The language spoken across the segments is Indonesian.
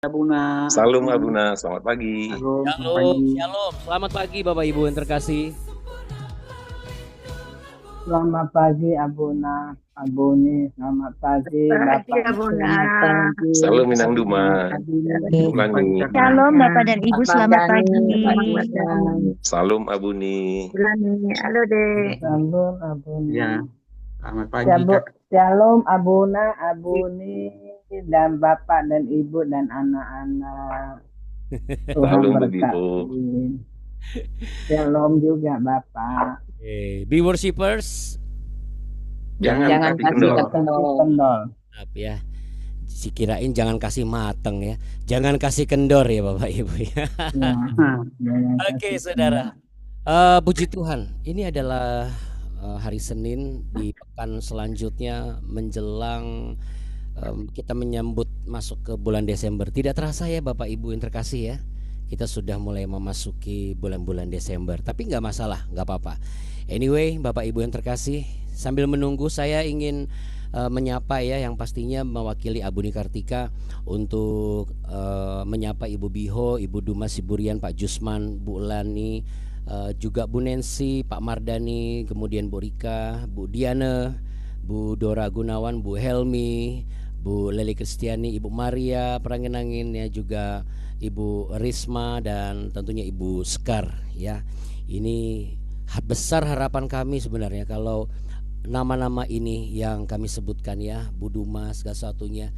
Abuna, Salam Abuna, selamat pagi. halo, selamat Shalom, pagi. shalom. Selamat pagi Bapak Ibu yang terkasih. Selamat pagi Abuna, Abuni, selamat pagi Pagi Bapak, Abuna. selamat pagi Salam Minang Duma, Selamat pagi, Ibu Lani. Shalom Bapak dan Ibu, Pak selamat Mardani, pagi. Pak Mardani, Salam Abuni. Bulani, halo dek. Shalom Abuni, Ya, selamat pagi Kak. Shalom Abuna, Abuni, dan Bapak dan Ibu dan anak-anak. Tuhan Salam berkati. begitu. Shalom juga Bapak. Be worshippers. Jangan kasih kendor. Maaf ya. Si kirain jangan kasih mateng ya. Jangan kasih kendor ya Bapak Ibu ya. Oke, saudara. Puji Tuhan. Ini adalah hari Senin di pekan selanjutnya menjelang kita menyambut masuk ke bulan Desember. Tidak terasa ya Bapak Ibu yang terkasih ya. Kita sudah mulai memasuki bulan-bulan Desember. Tapi nggak masalah, nggak apa-apa. Anyway, Bapak Ibu yang terkasih, sambil menunggu saya ingin menyapa ya, yang pastinya mewakili Abuni Kartika untuk menyapa Ibu Biho, Ibu Duma Siburian, Pak Jusman, Bu Lani, juga Bu Nancy, Pak Mardani, kemudian Bu Rika, Bu Diana, Bu Dora Gunawan, Bu Helmi, Bu Leli Kristiani, Ibu Maria Peranginangin ya, juga Ibu Risma, dan tentunya Ibu Sekar ya. Ini besar harapan kami sebenarnya kalau nama-nama ini yang kami sebutkan ya, Bu Duma segala satunya,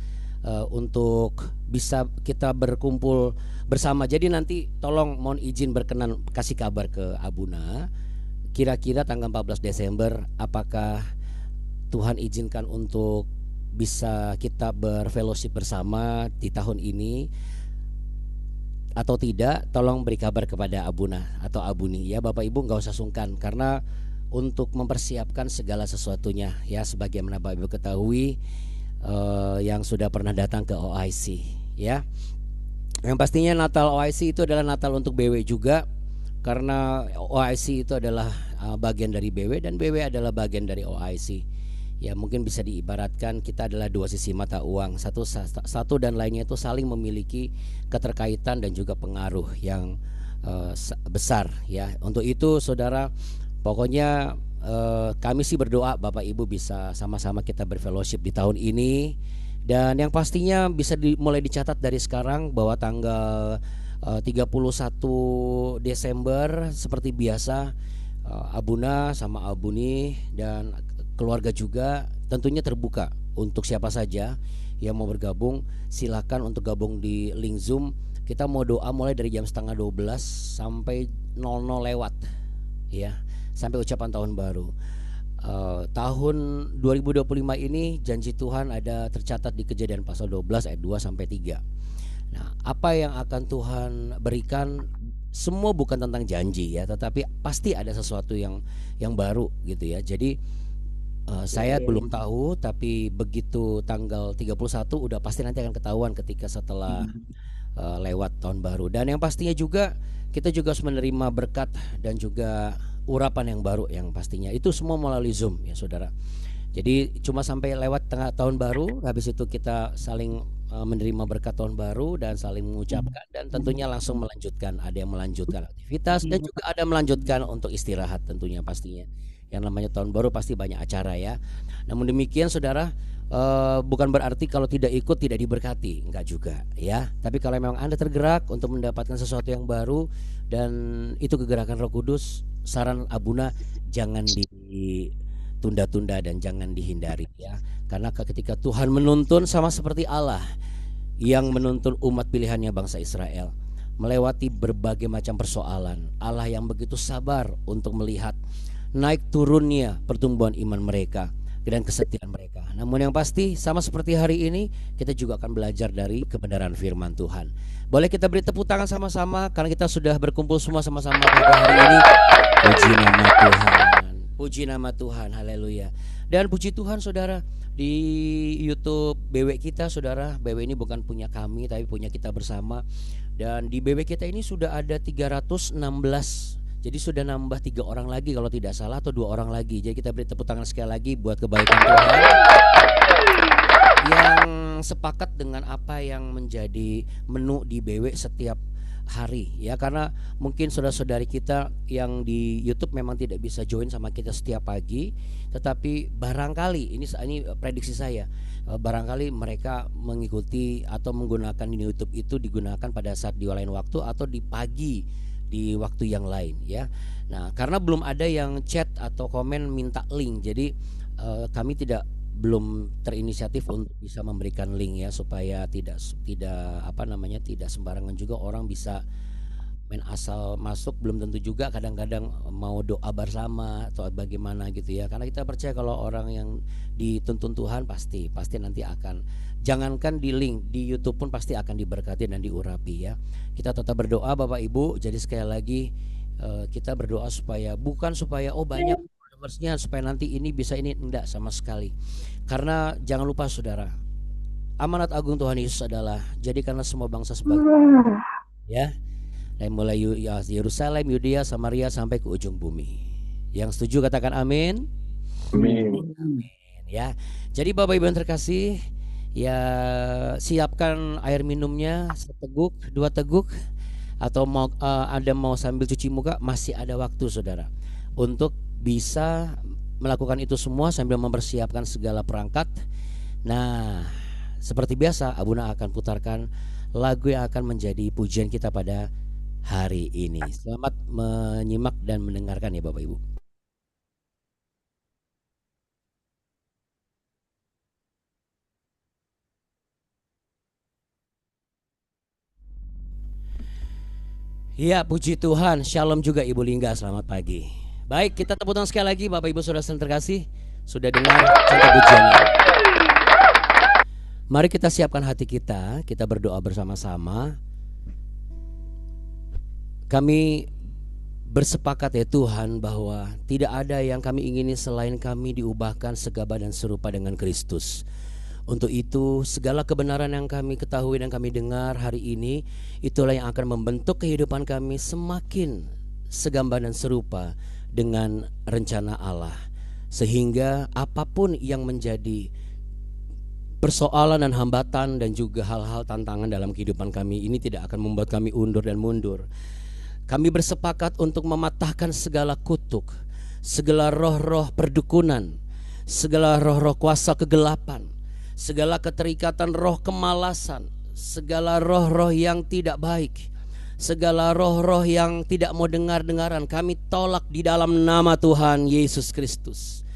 untuk bisa kita berkumpul bersama. Jadi nanti tolong mohon izin berkenan kasih kabar ke Abuna kira-kira tanggal 14 Desember apakah Tuhan izinkan untuk bisa kita berfellowship bersama di tahun ini atau tidak. Tolong beri kabar kepada Abuna atau Abuni ya Bapak Ibu, nggak usah sungkan karena untuk mempersiapkan segala sesuatunya ya, sebagaimana Bapak Ibu ketahui yang sudah pernah datang ke OIC ya. Yang pastinya Natal OIC itu adalah Natal untuk BW juga, karena OIC itu adalah bagian dari BW dan BW adalah bagian dari OIC. Ya mungkin bisa diibaratkan kita adalah dua sisi mata uang, satu dan lainnya itu saling memiliki keterkaitan dan juga pengaruh yang besar ya. Untuk itu saudara, pokoknya kami sih berdoa Bapak Ibu bisa sama-sama kita berfellowship di tahun ini, dan yang pastinya bisa mulai dicatat dari sekarang bahwa tanggal 31 Desember seperti biasa Abuna sama Abuni dan keluarga juga tentunya terbuka untuk siapa saja yang mau bergabung. Silakan untuk gabung di link Zoom. Kita mau doa mulai dari jam setengah 12 sampai 00 lewat ya, sampai ucapan tahun baru. Tahun 2025 ini janji Tuhan ada tercatat di Kejadian pasal 12 ayat 2 sampai 3. Nah, apa yang akan Tuhan berikan semua bukan tentang janji ya, tetapi pasti ada sesuatu yang baru gitu ya. Jadi saya belum tahu, tapi begitu tanggal 31 udah pasti nanti akan ketahuan ketika setelah lewat tahun baru. Dan yang pastinya juga kita juga harus menerima berkat dan juga urapan yang baru yang pastinya itu semua melalui Zoom ya saudara. Jadi cuma sampai lewat tengah tahun baru, habis itu kita saling menerima berkat tahun baru dan saling mengucapkan, dan tentunya langsung melanjutkan. Ada yang melanjutkan aktivitas dan juga ada melanjutkan untuk istirahat tentunya pastinya. Yang namanya tahun baru pasti banyak acara ya. Namun demikian saudara, bukan berarti kalau tidak ikut tidak diberkati, enggak juga ya. Tapi kalau memang Anda tergerak untuk mendapatkan sesuatu yang baru dan itu kegerakan Roh Kudus, saran Abuna jangan ditunda-tunda dan jangan dihindari ya. Karena ketika Tuhan menuntun sama seperti Allah yang menuntun umat pilihannya bangsa Israel melewati berbagai macam persoalan, Allah yang begitu sabar untuk melihat naik turunnya pertumbuhan iman mereka dan kesetiaan mereka. Namun yang pasti sama seperti hari ini kita juga akan belajar dari kebenaran firman Tuhan. Boleh kita beri tepuk tangan sama-sama karena kita sudah berkumpul semua sama-sama pada hari ini. Puji nama Tuhan. Puji nama Tuhan. Haleluya. Dan puji Tuhan saudara, di YouTube BW kita saudara, BW ini bukan punya kami tapi punya kita bersama. Dan di BW kita ini sudah ada 316. Jadi sudah nambah 3 orang lagi kalau tidak salah, atau 2 orang lagi. Jadi kita beri tepuk tangan sekali lagi buat kebaikan Tuhan. yang sepakat dengan apa yang menjadi menu di BW setiap hari ya, karena mungkin saudara-saudari kita yang di YouTube memang tidak bisa join sama kita setiap pagi, tetapi barangkali ini prediksi saya, barangkali mereka mengikuti atau menggunakan di YouTube itu digunakan pada saat di lain waktu atau di pagi di waktu yang lain ya. Nah, karena belum ada yang chat atau komen minta link, jadi kami belum terinisiatif untuk bisa memberikan link ya, supaya tidak sembarangan juga orang bisa main asal masuk. Belum tentu juga kadang-kadang mau doa bersama atau bagaimana gitu ya, karena kita percaya kalau orang yang dituntun Tuhan pasti nanti akan, jangankan di link di YouTube pun pasti akan diberkati dan diurapi ya. Kita tetap berdoa Bapak Ibu. Jadi sekali lagi kita berdoa bukan supaya banyak followersnya supaya nanti ini bisa ini, enggak sama sekali. Karena jangan lupa saudara, amanat agung Tuhan Yesus adalah jadikanlah semua bangsa sebagai ya, dari mulai Yerusalem, Yudea, Samaria sampai ke ujung bumi. Yang setuju katakan amin. Amin. Amin ya. Jadi Bapak Ibu yang terkasih ya, siapkan air minumnya seteguk, 2 teguk, atau Anda mau sambil cuci muka, masih ada waktu saudara untuk bisa melakukan itu semua sambil mempersiapkan segala perangkat. Nah, seperti biasa Abuna akan putarkan lagu yang akan menjadi pujian kita pada hari ini. Selamat menyimak dan mendengarkan ya Bapak Ibu. Ya, puji Tuhan. Shalom juga Ibu Lingga, selamat pagi. Baik, kita tepuk tangan sekali lagi Bapak Ibu Saudara yang terkasih. Sudah dengar contoh pujiannya. Mari kita siapkan hati kita berdoa bersama-sama. Kami bersepakat ya Tuhan bahwa tidak ada yang kami ingini selain kami diubahkan segaba dan serupa dengan Kristus. Untuk itu segala kebenaran yang kami ketahui dan kami dengar hari ini, itulah yang akan membentuk kehidupan kami semakin segambar dan serupa dengan rencana Allah, sehingga apapun yang menjadi persoalan dan hambatan dan juga hal-hal tantangan dalam kehidupan kami ini tidak akan membuat kami undur dan mundur. Kami bersepakat untuk mematahkan segala kutuk, segala roh-roh perdukunan, segala roh-roh kuasa kegelapan, segala keterikatan roh kemalasan, segala roh-roh yang tidak baik, segala roh-roh yang tidak mau dengar-dengaran, kami tolak di dalam nama Tuhan Yesus Kristus.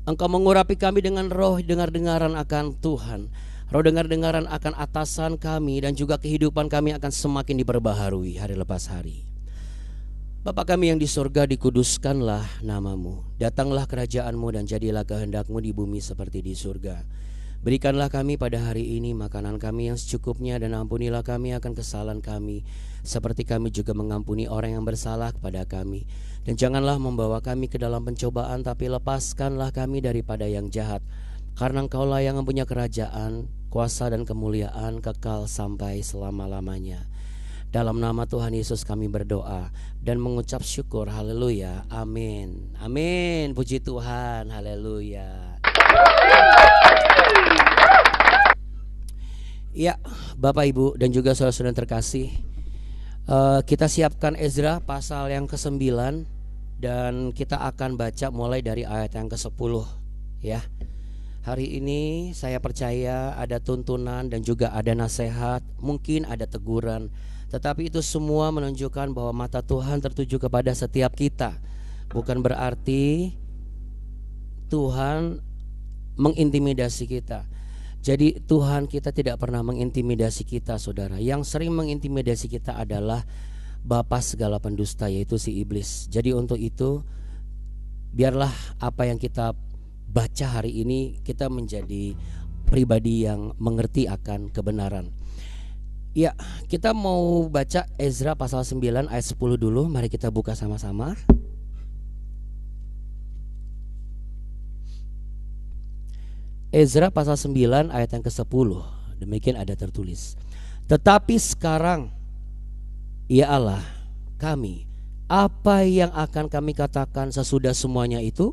Engkau mengurapi kami dengan roh dengar-dengaran akan Tuhan, roh dengar-dengaran akan atasan kami, dan juga kehidupan kami akan semakin diperbaharui hari lepas hari. Bapa kami yang di surga, dikuduskanlah namamu, datanglah kerajaanmu dan jadilah kehendakmu di bumi seperti di surga. Berikanlah kami pada hari ini makanan kami yang secukupnya, dan ampunilah kami akan kesalahan kami seperti kami juga mengampuni orang yang bersalah kepada kami. Dan janganlah membawa kami ke dalam pencobaan, tapi lepaskanlah kami daripada yang jahat. Karena Engkaulah yang mempunyai kerajaan, kuasa dan kemuliaan kekal sampai selama-lamanya. Dalam nama Tuhan Yesus kami berdoa dan mengucap syukur. Haleluya. Amin. Amin. Puji Tuhan. Haleluya. Ya, Bapak Ibu dan juga saudara-saudara terkasih, kita siapkan Ezra pasal yang ke-9 dan kita akan baca mulai dari ayat yang ke-10 ya. Hari ini saya percaya ada tuntunan dan juga ada nasihat, mungkin ada teguran, tetapi itu semua menunjukkan bahwa mata Tuhan tertuju kepada setiap kita. Bukan berarti Tuhan mengintimidasi kita. Jadi Tuhan kita tidak pernah mengintimidasi kita saudara. Yang sering mengintimidasi kita adalah bapa segala pendusta, yaitu si iblis. Jadi untuk itu biarlah apa yang kita baca hari ini kita menjadi pribadi yang mengerti akan kebenaran. Ya, kita mau baca Ezra pasal 9 ayat 10 dulu. Mari kita buka sama-sama. Ezra pasal 9 ayat yang ke-10. Demikian ada tertulis. Tetapi sekarang ya Allah kami, apa yang akan kami katakan sesudah semuanya itu?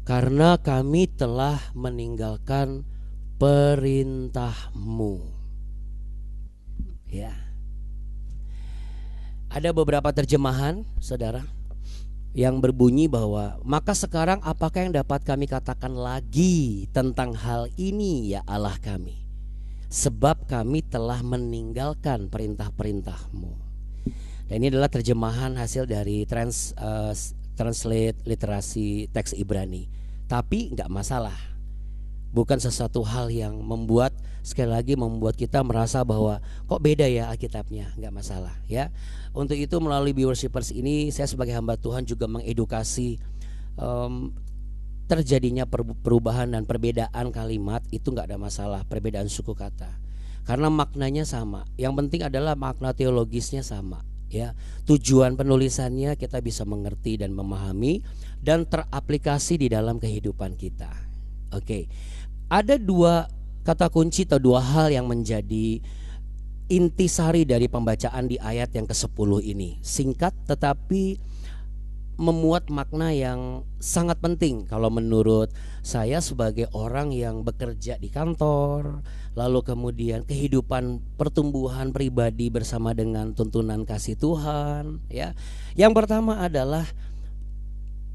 Karena kami telah meninggalkan perintahmu. Ya. Ada beberapa terjemahan, saudara, yang berbunyi bahwa maka sekarang apakah yang dapat kami katakan lagi tentang hal ini ya Allah kami, sebab kami telah meninggalkan perintah-perintahmu. Dan ini adalah terjemahan hasil dari translate literasi teks Ibrani. Tapi nggak masalah, bukan sesuatu hal yang membuat, sekali lagi, membuat kita merasa bahwa kok beda ya Alkitabnya. Nggak masalah ya. Untuk itu melalui Be-Worshippers ini saya sebagai hamba Tuhan juga mengedukasi terjadinya perubahan dan perbedaan kalimat itu nggak ada masalah, perbedaan suku kata, karena maknanya sama. Yang penting adalah makna teologisnya sama ya. Tujuan penulisannya kita bisa mengerti dan memahami dan teraplikasi di dalam kehidupan kita. Oke. Ada dua kata kunci atau dua hal yang menjadi intisari dari pembacaan di ayat yang ke-10 ini. Singkat tetapi memuat makna yang sangat penting kalau menurut saya sebagai orang yang bekerja di kantor, lalu kemudian kehidupan pertumbuhan pribadi bersama dengan tuntunan kasih Tuhan ya. Yang pertama adalah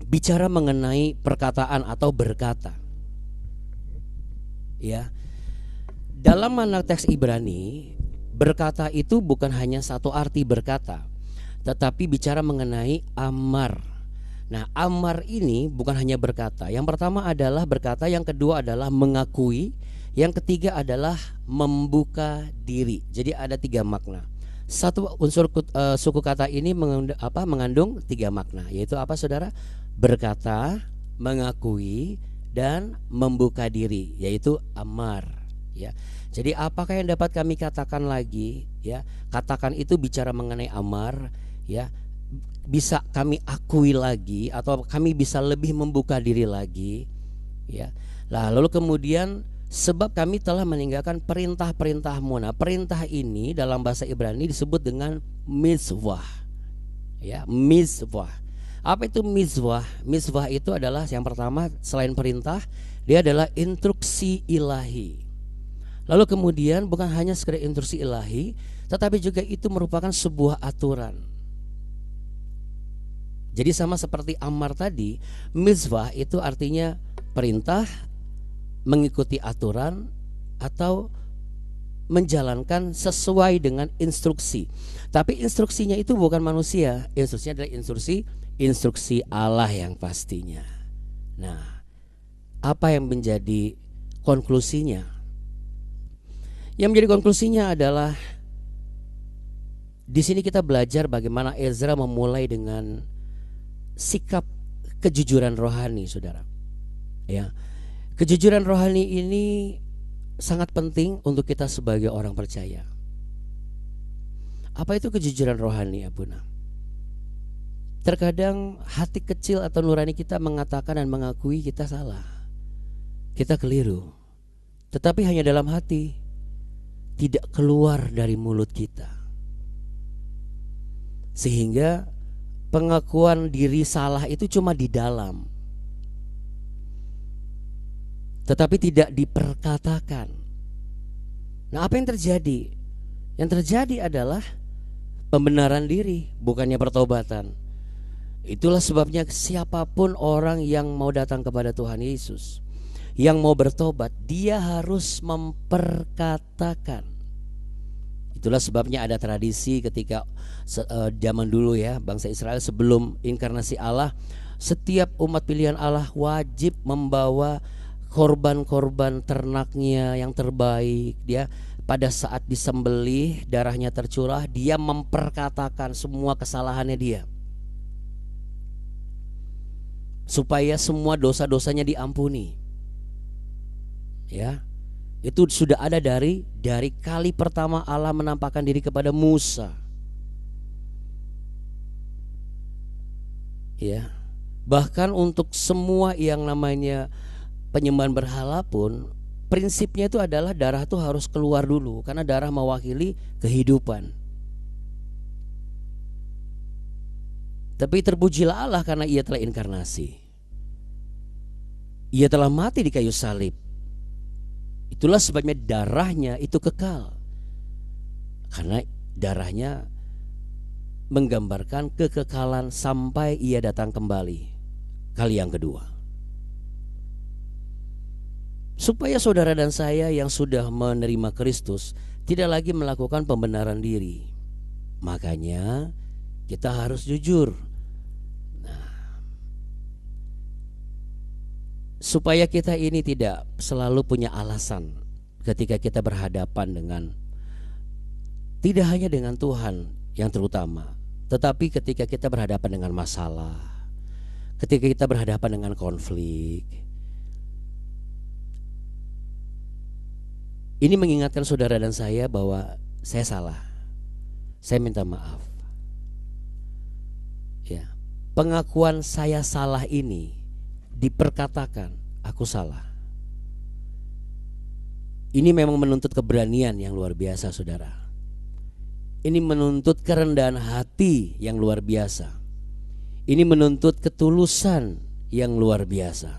bicara mengenai perkataan atau berkata. Ya. Dalam makna teks Ibrani, berkata itu bukan hanya satu arti berkata, tetapi bicara mengenai amar. Nah, amar ini bukan hanya berkata. Yang pertama adalah berkata, yang kedua adalah mengakui, yang ketiga adalah membuka diri. Jadi ada tiga makna. Satu unsur suku kata ini mengandung tiga makna, yaitu apa saudara? Berkata, mengakui, dan membuka diri, yaitu amar ya. Jadi apakah yang dapat kami katakan lagi ya? Katakan itu bicara mengenai amar ya. Bisa kami akui lagi atau kami bisa lebih membuka diri lagi ya. Lalu kemudian sebab kami telah meninggalkan perintah-perintahmu. Nah, perintah ini dalam bahasa Ibrani disebut dengan mizvah. Ya, mizvah. Apa itu mizvah? Mizvah itu adalah yang pertama, selain perintah, dia adalah instruksi ilahi. Lalu kemudian bukan hanya sekedar instruksi ilahi, tetapi juga itu merupakan sebuah aturan. Jadi sama seperti amar tadi, mizvah itu artinya perintah, mengikuti aturan, atau menjalankan sesuai dengan instruksi. Tapi instruksinya itu bukan manusia, instruksinya adalah instruksi Allah yang pastinya. Nah, apa yang menjadi konklusinya? Yang menjadi konklusinya adalah di sini kita belajar bagaimana Ezra memulai dengan sikap kejujuran rohani, saudara. Ya, kejujuran rohani ini sangat penting untuk kita sebagai orang percaya. Apa itu kejujuran rohani, Abuna? Terkadang hati kecil atau nurani kita mengatakan dan mengakui kita salah, kita keliru, tetapi hanya dalam hati, tidak keluar dari mulut kita. Sehingga pengakuan diri salah itu cuma di dalam, tetapi tidak diperkatakan. Nah, apa yang terjadi? Yang terjadi adalah pembenaran diri, bukannya pertobatan. Itulah sebabnya siapapun orang yang mau datang kepada Tuhan Yesus, yang mau bertobat, dia harus memperkatakan. Itulah sebabnya ada tradisi ketika zaman dulu ya, bangsa Israel sebelum inkarnasi Allah, setiap umat pilihan Allah wajib membawa korban-korban ternaknya yang terbaik. Dia pada saat disembelih, darahnya tercurah, dia memperkatakan semua kesalahannya dia, supaya semua dosa-dosanya diampuni. Ya, itu sudah ada dari kali pertama Allah menampakkan diri kepada Musa. Ya, bahkan untuk semua yang namanya penyembahan berhala pun prinsipnya itu adalah darah itu harus keluar dulu, karena darah mewakili kehidupan. Tapi terpujilah Allah karena ia telah inkarnasi. Ia telah mati di kayu salib. Itulah sebabnya darahnya itu kekal. Karena darahnya menggambarkan kekekalan sampai ia datang kembali kali yang kedua. Supaya saudara dan saya yang sudah menerima Kristus tidak lagi melakukan pembenaran diri. Makanya kita harus jujur. Supaya kita ini tidak selalu punya alasan ketika kita berhadapan dengan, tidak hanya dengan Tuhan yang terutama, tetapi ketika kita berhadapan dengan masalah, ketika kita berhadapan dengan konflik. Ini mengingatkan saudara dan saya bahwa saya salah, saya minta maaf. Ya, pengakuan saya salah ini diperkatakan, aku salah. Ini memang menuntut keberanian yang luar biasa, saudara. Ini menuntut kerendahan hati yang luar biasa. Ini menuntut ketulusan yang luar biasa.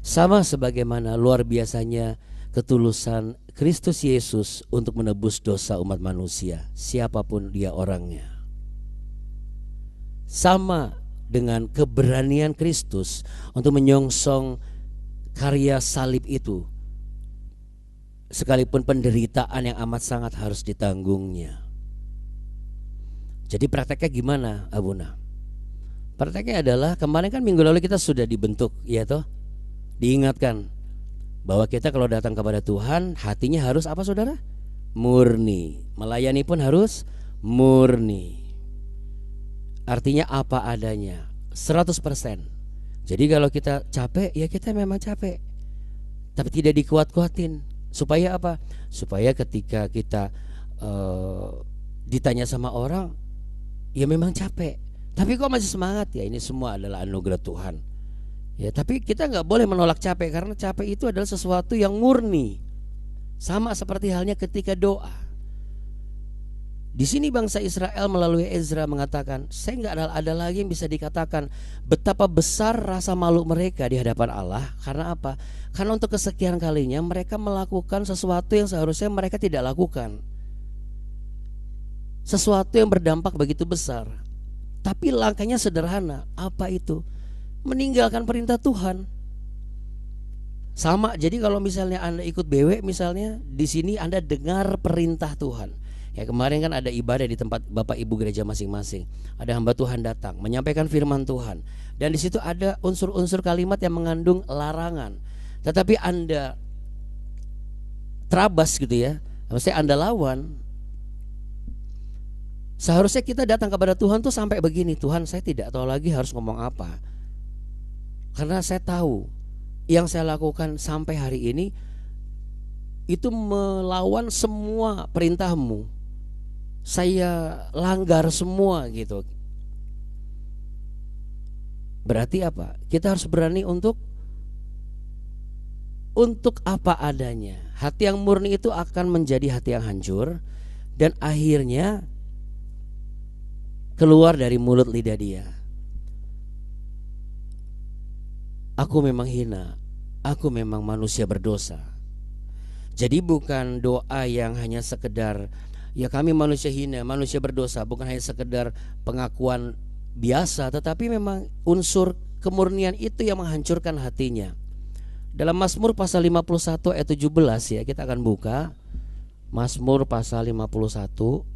Sama sebagaimana luar biasanya ketulusan Kristus Yesus untuk menebus dosa umat manusia, siapapun dia orangnya. Sama dengan keberanian Kristus untuk menyongsong karya salib itu, sekalipun penderitaan yang amat sangat harus ditanggungnya. Jadi prakteknya gimana, Abuna? Prakteknya adalah, kemarin kan minggu lalu kita sudah dibentuk, ya toh, diingatkan bahwa kita kalau datang kepada Tuhan hatinya harus apa, saudara? Murni. Melayani pun harus murni. Artinya apa adanya, 100%. Jadi kalau kita capek, ya kita memang capek, tapi tidak dikuat-kuatin. Supaya apa? Supaya ketika kita ditanya sama orang, ya memang capek, tapi kok masih semangat, ya ini semua adalah anugerah Tuhan. Ya, tapi kita nggak boleh menolak capek, karena capek itu adalah sesuatu yang murni. Sama seperti halnya ketika doa. Di sini bangsa Israel melalui Ezra mengatakan, saya nggak ada lagi yang bisa dikatakan betapa besar rasa malu mereka di hadapan Allah. Karena apa? Karena untuk kesekian kalinya mereka melakukan sesuatu yang seharusnya mereka tidak lakukan. Sesuatu yang berdampak begitu besar, tapi langkahnya sederhana. Apa itu? Meninggalkan perintah Tuhan. Sama, jadi kalau misalnya Anda ikut BW misalnya, di sini Anda dengar perintah Tuhan. Ya, kemarin kan ada ibadah di tempat Bapak Ibu gereja masing-masing. Ada hamba Tuhan datang menyampaikan firman Tuhan, dan di situ ada unsur-unsur kalimat yang mengandung larangan. Tetapi Anda terabas gitu ya, maksudnya Anda lawan. Seharusnya kita datang kepada Tuhan tuh sampai begini, Tuhan saya tidak tahu lagi harus ngomong apa, karena saya tahu yang saya lakukan sampai hari ini itu melawan semua perintah-Mu. Saya langgar semua gitu. Berarti apa? Kita harus berani untuk apa adanya. Hati yang murni itu akan menjadi hati yang hancur, dan akhirnya keluar dari mulut lidah dia, aku memang hina, aku memang manusia berdosa. Jadi bukan doa yang hanya sekedar, ya kami manusia hina, manusia berdosa, bukan hanya sekedar pengakuan biasa, tetapi memang unsur kemurnian itu yang menghancurkan hatinya. Dalam Mazmur pasal 51 ayat 17 ya, kita akan buka Mazmur pasal 51.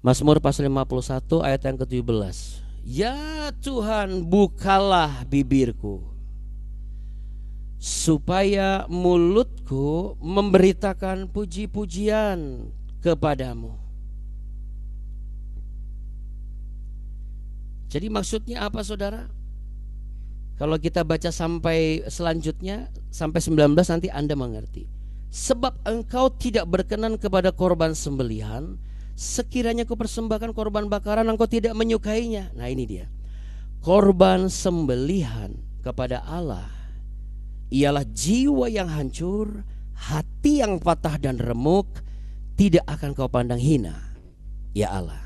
Mazmur pasal 51 ayat yang ke-17. Ya Tuhan, bukalah bibirku, supaya mulutku memberitakan puji-pujian kepadamu. Jadi maksudnya apa, saudara? Kalau kita baca sampai selanjutnya, sampai 19, nanti Anda mengerti. Sebab engkau tidak berkenan kepada korban sembelihan, sekiranya ku persembahkan korban bakaran, engkau tidak menyukainya. Nah ini dia, korban sembelihan kepada Allah ialah jiwa yang hancur, hati yang patah dan remuk, tidak akan kau pandang hina. Ya Allah,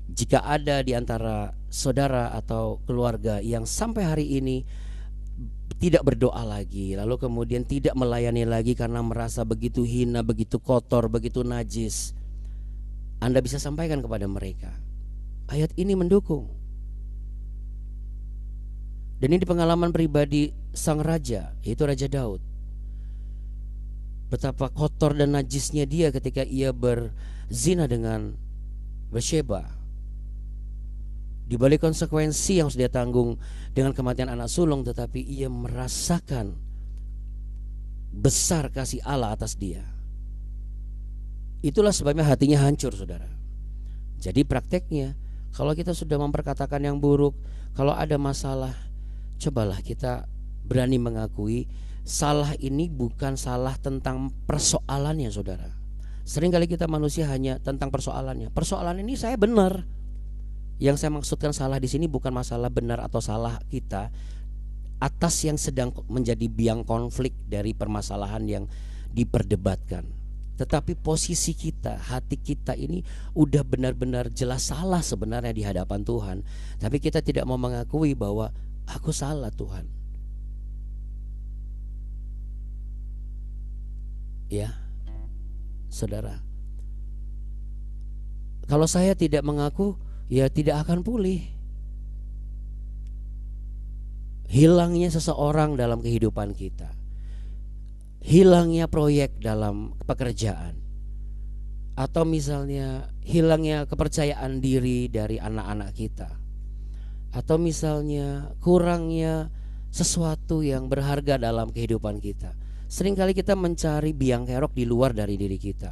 jika ada di antara saudara atau keluarga yang sampai hari ini tidak berdoa lagi, lalu kemudian tidak melayani lagi karena merasa begitu hina, begitu kotor, begitu najis, Anda bisa sampaikan kepada mereka, ayat ini mendukung. Dan ini pengalaman pribadi sang raja, yaitu Raja Daud. Betapa kotor dan najisnya dia ketika ia berzina dengan Bathsheba. Di balik konsekuensi yang sudah dia tanggung dengan kematian anak sulung, tetapi ia merasakan besar kasih Allah atas dia. Itulah sebabnya hatinya hancur, saudara. Jadi prakteknya, kalau kita sudah memperkatakan yang buruk, kalau ada masalah, cobalah kita berani mengakui salah ini bukan salah tentang persoalannya, saudara. Seringkali kita manusia hanya tentang persoalannya. Persoalan ini saya benar. Yang saya maksudkan salah di sini bukan masalah benar atau salah kita atas yang sedang menjadi biang konflik dari permasalahan yang diperdebatkan. Tetapi posisi kita, hati kita ini udah benar-benar jelas salah sebenarnya di hadapan Tuhan. Tapi kita tidak mau mengakui bahwa aku salah, Tuhan. Ya, saudara, kalau saya tidak mengaku, ya tidak akan pulih. Hilangnya seseorang dalam kehidupan kita, hilangnya proyek dalam pekerjaan, atau misalnya hilangnya kepercayaan diri dari anak-anak kita, atau misalnya kurangnya sesuatu yang berharga dalam kehidupan kita. Seringkali kita mencari biang kerok di luar dari diri kita.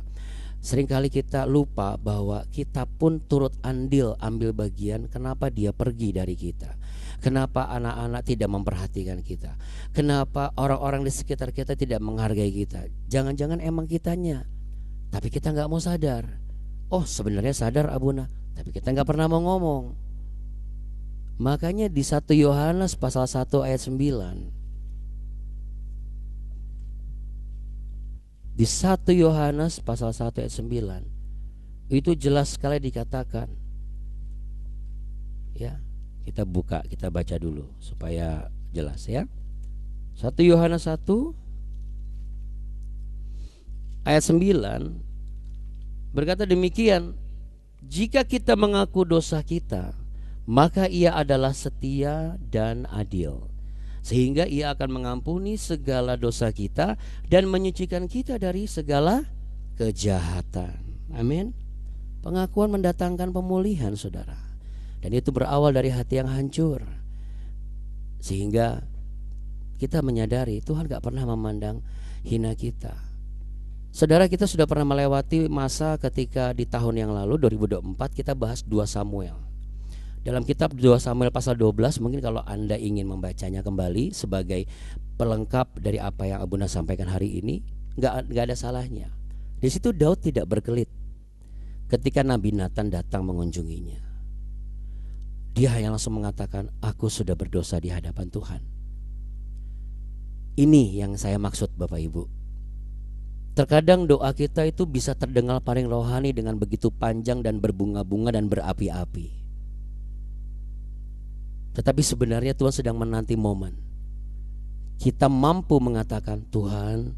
Seringkali kita lupa bahwa kita pun turut andil ambil bagian kenapa dia pergi dari kita. Kenapa anak-anak tidak memperhatikan kita. Kenapa orang-orang di sekitar kita tidak menghargai kita. Jangan-jangan emang kitanya, tapi kita gak mau sadar. Oh, sebenarnya sadar Abuna, tapi kita gak pernah mau ngomong. Makanya di 1 Yohanes pasal 1 ayat 9, di 1 Yohanes pasal 1 ayat 9 itu jelas sekali dikatakan. Ya, kita buka, kita baca dulu supaya jelas ya. 1 Yohanes 1 ayat 9 berkata demikian, jika kita mengaku dosa kita, maka ia adalah setia dan adil, sehingga ia akan mengampuni segala dosa kita dan menyucikan kita dari segala kejahatan. Amin. Pengakuan mendatangkan pemulihan, saudara. Dan itu berawal dari hati yang hancur, sehingga kita menyadari Tuhan gak pernah memandang hina kita. Saudara, kita sudah pernah melewati masa ketika di tahun yang lalu 2024 kita bahas 2 Samuel. Dalam kitab 2 Samuel pasal 12, mungkin kalau Anda ingin membacanya kembali sebagai pelengkap dari apa yang Abuna sampaikan hari ini, nggak ada salahnya. Di situ Daud tidak berkelit ketika Nabi Nathan datang mengunjunginya. Dia hanya langsung mengatakan, aku sudah berdosa di hadapan Tuhan. Ini yang saya maksud Bapak Ibu. Terkadang doa kita itu bisa terdengar paling rohani dengan begitu panjang dan berbunga-bunga dan berapi-api. Tetapi sebenarnya Tuhan sedang menanti momen kita mampu mengatakan, Tuhan,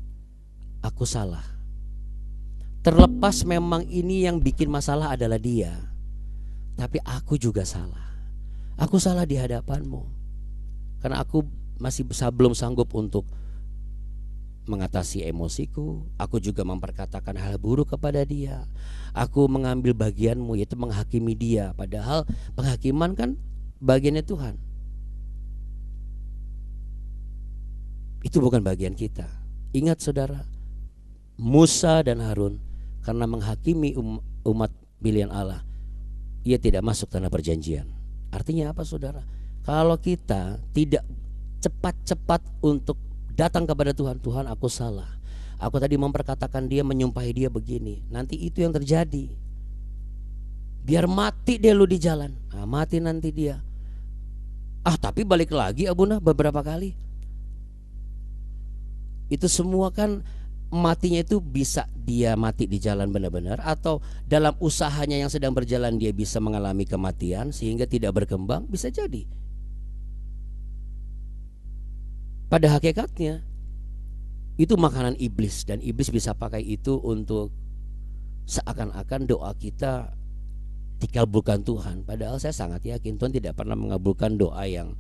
aku salah. Terlepas memang ini yang bikin masalah adalah dia, tapi aku juga salah. Aku salah di hadapan-Mu, karena aku masih belum sanggup untuk mengatasi emosiku. Aku juga memperkatakan hal buruk kepada dia. Aku mengambil bagian-Mu, yaitu menghakimi dia. Padahal penghakiman kan bagiannya Tuhan. Itu bukan bagian kita. Ingat saudara, Musa dan Harun karena menghakimi umat pilihan Allah, ia tidak masuk tanah perjanjian. Artinya apa saudara? Kalau kita tidak cepat-cepat untuk datang kepada Tuhan, Tuhan aku salah, aku tadi memperkatakan dia, menyumpahi dia begini, nanti itu yang terjadi. Biar mati dia lu di jalan. Nah, mati nanti dia. Tapi balik lagi Abuna beberapa kali. Itu semua kan matinya itu bisa dia mati di jalan benar-benar, atau dalam usahanya yang sedang berjalan dia bisa mengalami kematian sehingga tidak berkembang, bisa jadi. Pada hakikatnya itu makanan iblis, dan iblis bisa pakai itu untuk seakan-akan doa kita dikabulkan Tuhan. Padahal saya sangat yakin Tuhan tidak pernah mengabulkan doa yang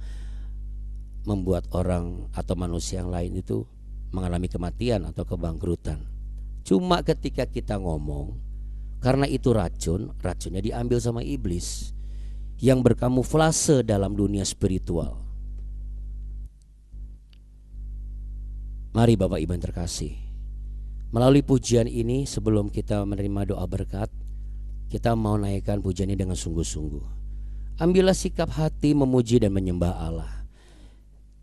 membuat orang atau manusia yang lain itu mengalami kematian atau kebangkrutan. Cuma ketika kita ngomong, karena itu racun, racunnya diambil sama iblis yang berkamuflase dalam dunia spiritual. Mari Bapak Ibu yang terkasih, melalui pujian ini sebelum kita menerima doa berkat, kita mau naikkan pujian ini dengan sungguh-sungguh. Ambillah sikap hati memuji dan menyembah Allah.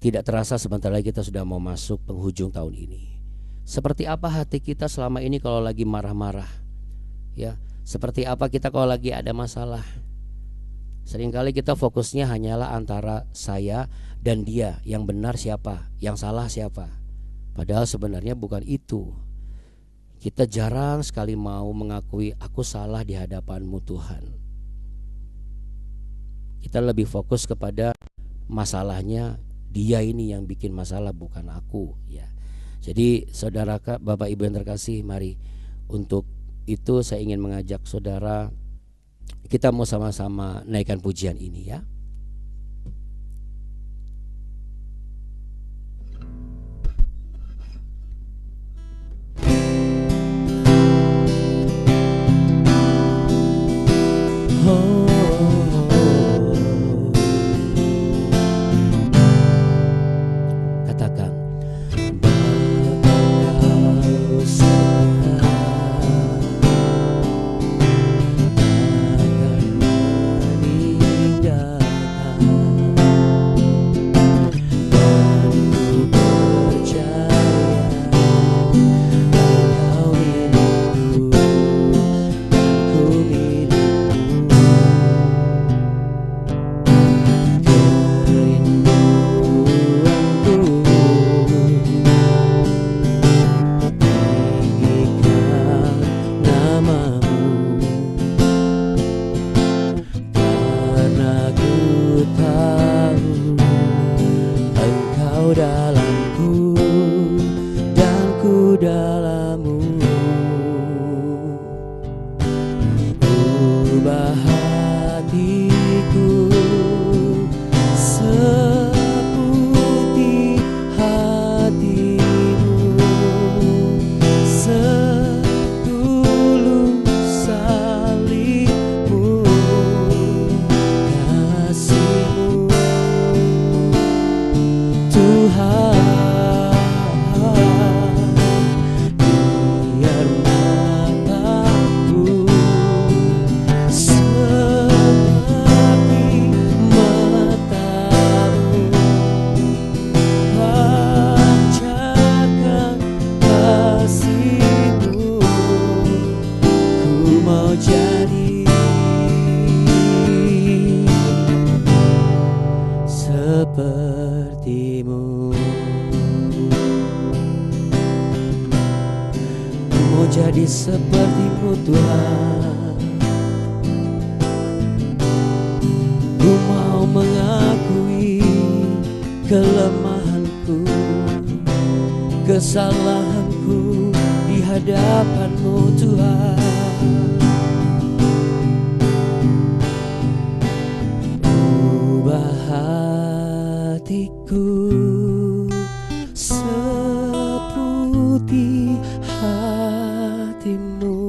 Tidak terasa sebentar lagi kita sudah mau masuk penghujung tahun ini. Seperti apa hati kita selama ini kalau lagi marah-marah? Ya, seperti apa kita kalau lagi ada masalah? Seringkali kita fokusnya hanyalah antara saya dan dia, yang benar siapa, yang salah siapa. Padahal sebenarnya bukan itu. Kita jarang sekali mau mengakui aku salah di hadapan-Mu Tuhan. Kita lebih fokus kepada masalahnya, dia ini yang bikin masalah, bukan aku, ya. Jadi saudara, Bapak Ibu yang terkasih, mari untuk itu saya ingin mengajak saudara, kita mau sama-sama naikkan pujian ini, ya. Jadi seperti-Mu Tuhan, ku mau mengakui kelemahanku, kesalahanku di hadapan-Mu Tuhan. Ubah hatiku seperti hati-Mu,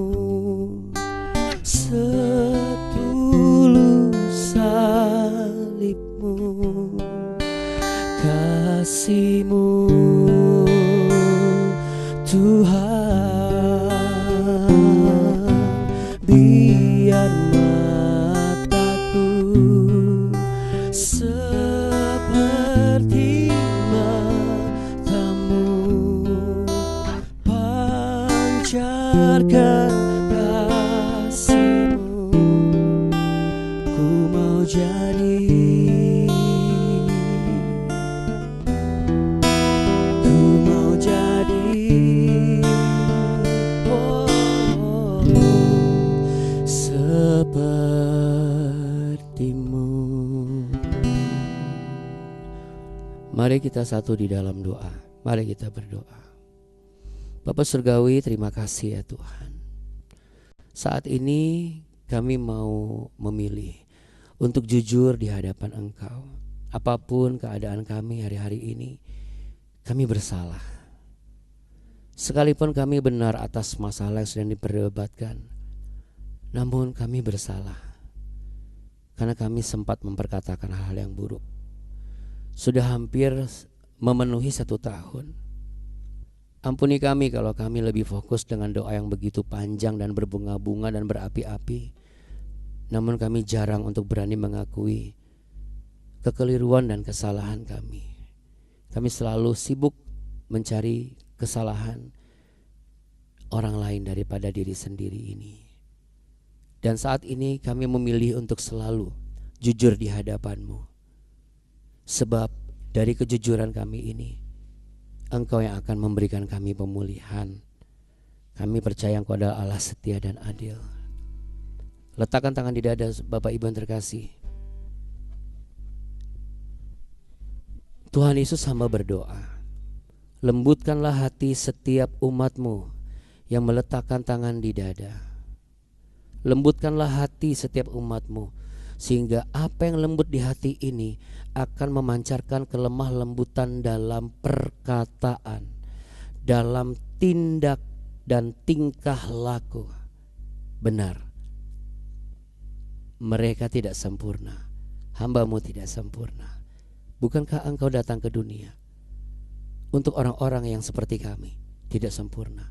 setulus salib-Mu, kasih-Mu Tuhan. Biar mataku seperti mata-Mu, pancarkan kasih-Mu, ku mau jadi, ku mau jadi Mari kita satu di dalam doa. Mari kita berdoa. Bapa Surgawi, terima kasih ya Tuhan. Saat ini kami mau memilih untuk jujur di hadapan Engkau. Apapun keadaan kami hari-hari ini, kami bersalah. Sekalipun kami benar atas masalah yang sedang diperdebatkan, namun kami bersalah karena kami sempat memperkatakan hal-hal yang buruk. Sudah hampir memenuhi 1 tahun. Ampuni kami kalau kami lebih fokus dengan doa yang begitu panjang dan berbunga-bunga dan berapi-api, namun kami jarang untuk berani mengakui kekeliruan dan kesalahan kami. Kami selalu sibuk mencari kesalahan orang lain daripada diri sendiri ini. Dan saat ini kami memilih untuk selalu jujur di hadapan-Mu. Sebab dari kejujuran kami ini, Engkau yang akan memberikan kami pemulihan. Kami percaya Engkau adalah Allah setia dan adil. Letakkan tangan di dada Bapak Ibu yang terkasih. Tuhan Yesus, hamba berdoa, lembutkanlah hati setiap umat-Mu yang meletakkan tangan di dada. Lembutkanlah hati setiap umat-Mu, sehingga apa yang lembut di hati ini akan memancarkan kelemah lembutan dalam perkataan, dalam tindak dan tingkah laku. Benar, mereka tidak sempurna, hamba-Mu tidak sempurna. Bukankah Engkau datang ke dunia untuk orang-orang yang seperti kami, tidak sempurna,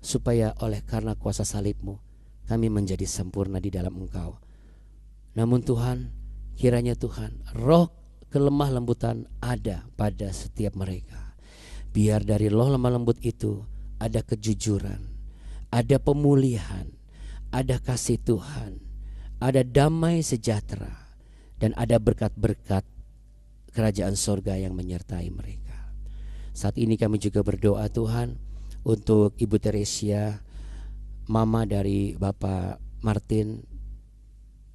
supaya oleh karena kuasa salib-Mu kami menjadi sempurna di dalam Engkau. Namun Tuhan, kiranya Tuhan, roh kelemah lembutan ada pada setiap mereka. Biar dari roh lemah lembut itu ada kejujuran, ada pemulihan, ada kasih Tuhan, ada damai sejahtera, dan ada berkat-berkat kerajaan sorga yang menyertai mereka. Saat ini kami juga berdoa Tuhan untuk Ibu Teresia, mama dari Bapak Martin,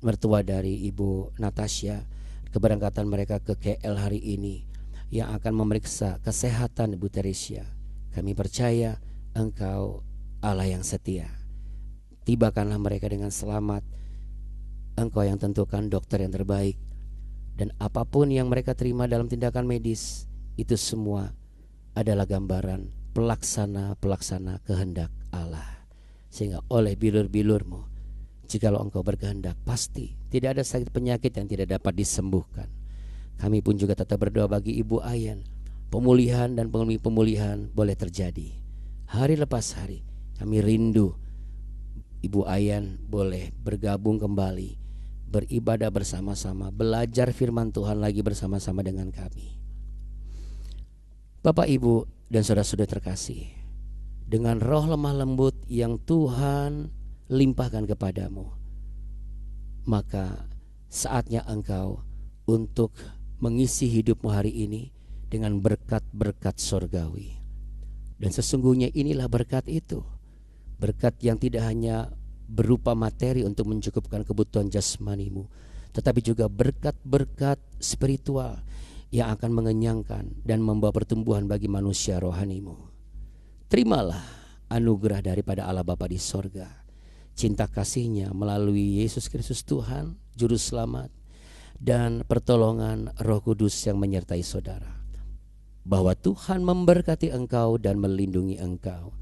mertua dari Ibu Natasha, keberangkatan mereka ke KL hari ini yang akan memeriksa kesehatan Ibu Teresia. Kami percaya Engkau Allah yang setia. Tibakanlah mereka dengan selamat. Engkau yang tentukan dokter yang terbaik, dan apapun yang mereka terima dalam tindakan medis, itu semua adalah gambaran pelaksana kehendak Allah. Sehingga oleh bilur-bilur-Mu, jikalau Engkau berkehendak, pasti tidak ada sakit penyakit yang tidak dapat disembuhkan. Kami pun juga tetap berdoa bagi Ibu Ayan. Pemulihan dan pemulihan boleh terjadi hari lepas hari. Kami rindu Ibu Ayan boleh bergabung kembali, beribadah bersama-sama, belajar firman Tuhan lagi bersama-sama dengan kami. Bapak, Ibu, dan saudara-saudara terkasih, dengan roh lemah lembut yang Tuhan limpahkan kepadamu, maka saatnya engkau untuk mengisi hidupmu hari ini dengan berkat-berkat sorgawi. Dan sesungguhnya inilah berkat itu, berkat yang tidak hanya berupa materi untuk mencukupkan kebutuhan jasmanimu, tetapi juga berkat-berkat spiritual yang akan mengenyangkan dan membawa pertumbuhan bagi manusia rohanimu. Terimalah anugerah daripada Allah Bapa di sorga, cinta kasih-Nya melalui Yesus Kristus Tuhan Juru Selamat, dan pertolongan Roh Kudus yang menyertai saudara. Bahwa Tuhan memberkati engkau dan melindungi engkau.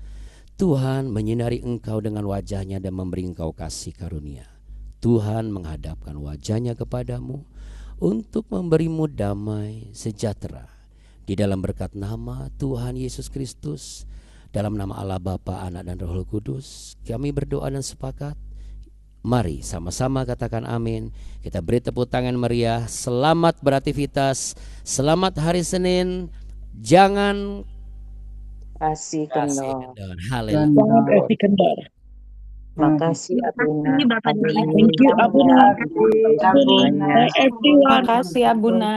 Tuhan menyinari engkau dengan wajah-Nya dan memberi engkau kasih karunia. Tuhan menghadapkan wajah-Nya kepadamu untuk memberimu damai sejahtera. Di dalam berkat nama Tuhan Yesus Kristus, dalam nama Allah Bapa, Anak, dan Roh Kudus, kami berdoa dan sepakat. Mari sama-sama katakan amin. Kita beri tepuk tangan meriah. Selamat beraktivitas, selamat hari Senin. Jangan Kasih kendor. Haleluya. Jangan kasih kendor. Makasih Abuna. Terima kasih Bapak dan Ibu. Thank you, Abuna. Abuna. Terima Everyone. kasih Abuna,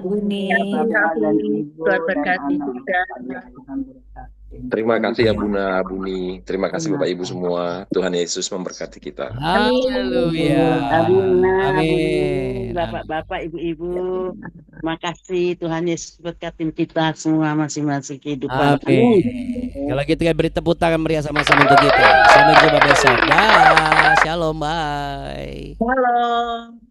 Abuni. Tuhan berkati juga. Terima kasih Abuna, Abuni. Terima kasih Bapak Ibu semua. Tuhan Yesus memberkati kita. Haleluya. Abuna. Amin. bapak-bapak, ibu-ibu. Makasih Tuhan Yesus berkatin kita semua masing-masing kehidupan. Amin. Kalau gitu kan beri tepuk tangan meriah sama-sama untuk kita. Sampai jumpa besok. Dah, shalom, bye. Halo.